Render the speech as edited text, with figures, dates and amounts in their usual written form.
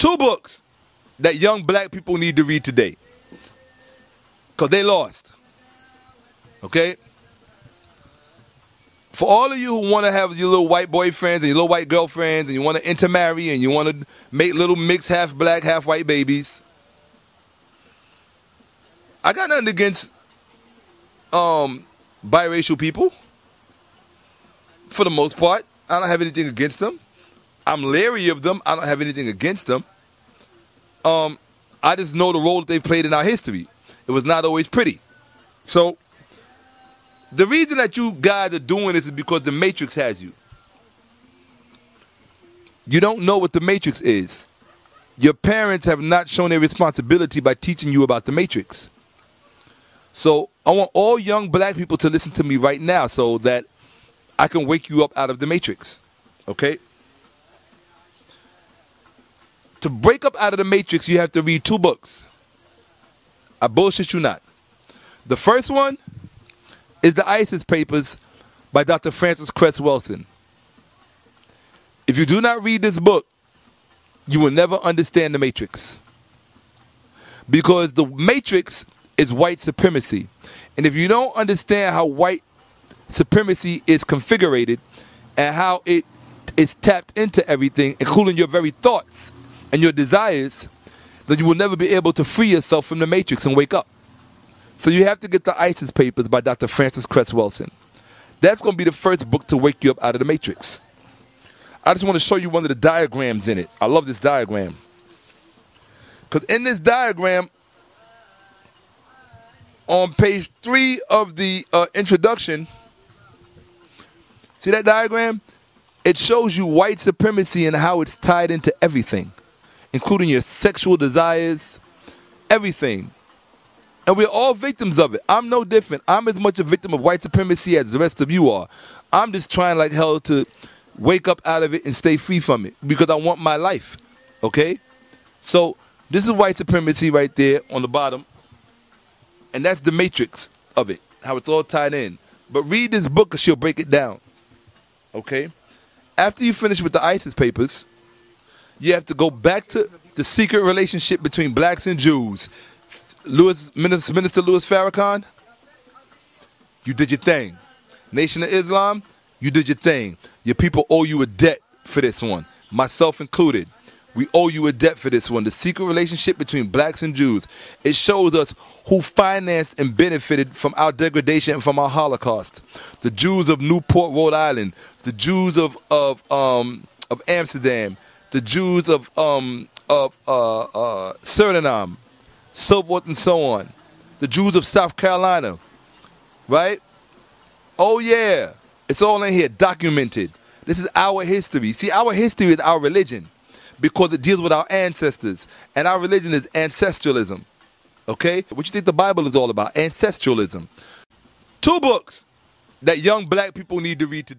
Two books that young black people need to read today, because they lost. Okay? For all of you who want to have your little white boyfriends and your little white girlfriends and you want to intermarry and you want to make little mixed half black, half white babies, I got nothing against biracial people. For the most part, I don't have anything against them. I'm leery of them. I don't have anything against them. I just know the role that they played in our history. It was not always pretty. So the reason that you guys are doing this is because the Matrix has you. You don't know what the Matrix is. Your parents have not shown their responsibility by teaching you about the Matrix. So I want all young black people to listen to me right now so that I can wake you up out of the Matrix. Okay? To break up out of the Matrix, you have to read two books. I bullshit you not. The first one is the ISIS Papers by Dr. Francis Cress Welsing. If you do not read this book, you will never understand the Matrix. Because the Matrix is white supremacy. And if you don't understand how white supremacy is configured and how it is tapped into everything, including your very thoughts and your desires, then you will never be able to free yourself from the Matrix and wake up. So you have to get the ISIS Papers by Dr. Francis Cress Welsing. That's going to be the first book to wake you up out of the Matrix. I just want to show you one of the diagrams in it. I love this diagram. Because in this diagram, on page 3 of the introduction, see that diagram? It shows you white supremacy and how it's tied into everything, including your sexual desires, everything. And we're all victims of it. I'm no different. I'm as much a victim of white supremacy as the rest of you are. I'm just trying like hell to wake up out of it and stay free from it because I want my life. Okay? So this is white supremacy right there on the bottom. And that's the matrix of it, how it's all tied in. But read this book because she'll break it down. Okay? After you finish with the ISIS Papers, you have to go back to the secret relationship between blacks and Jews. Minister Louis Farrakhan, you did your thing. Nation of Islam, you did your thing. Your people owe you a debt for this one, myself included. We owe you a debt for this one. The secret relationship between blacks and Jews. It shows us who financed and benefited from our degradation and from our Holocaust. The Jews of Newport, Rhode Island. The Jews of Amsterdam. The Jews of Suriname. So forth and so on. The Jews of South Carolina. Right? Oh yeah. It's all in here, documented. This is our history. See, our history is our religion because it deals with our ancestors. And our religion is ancestralism. Okay? What you think the Bible is all about? Ancestralism. Two books that young black people need to read today.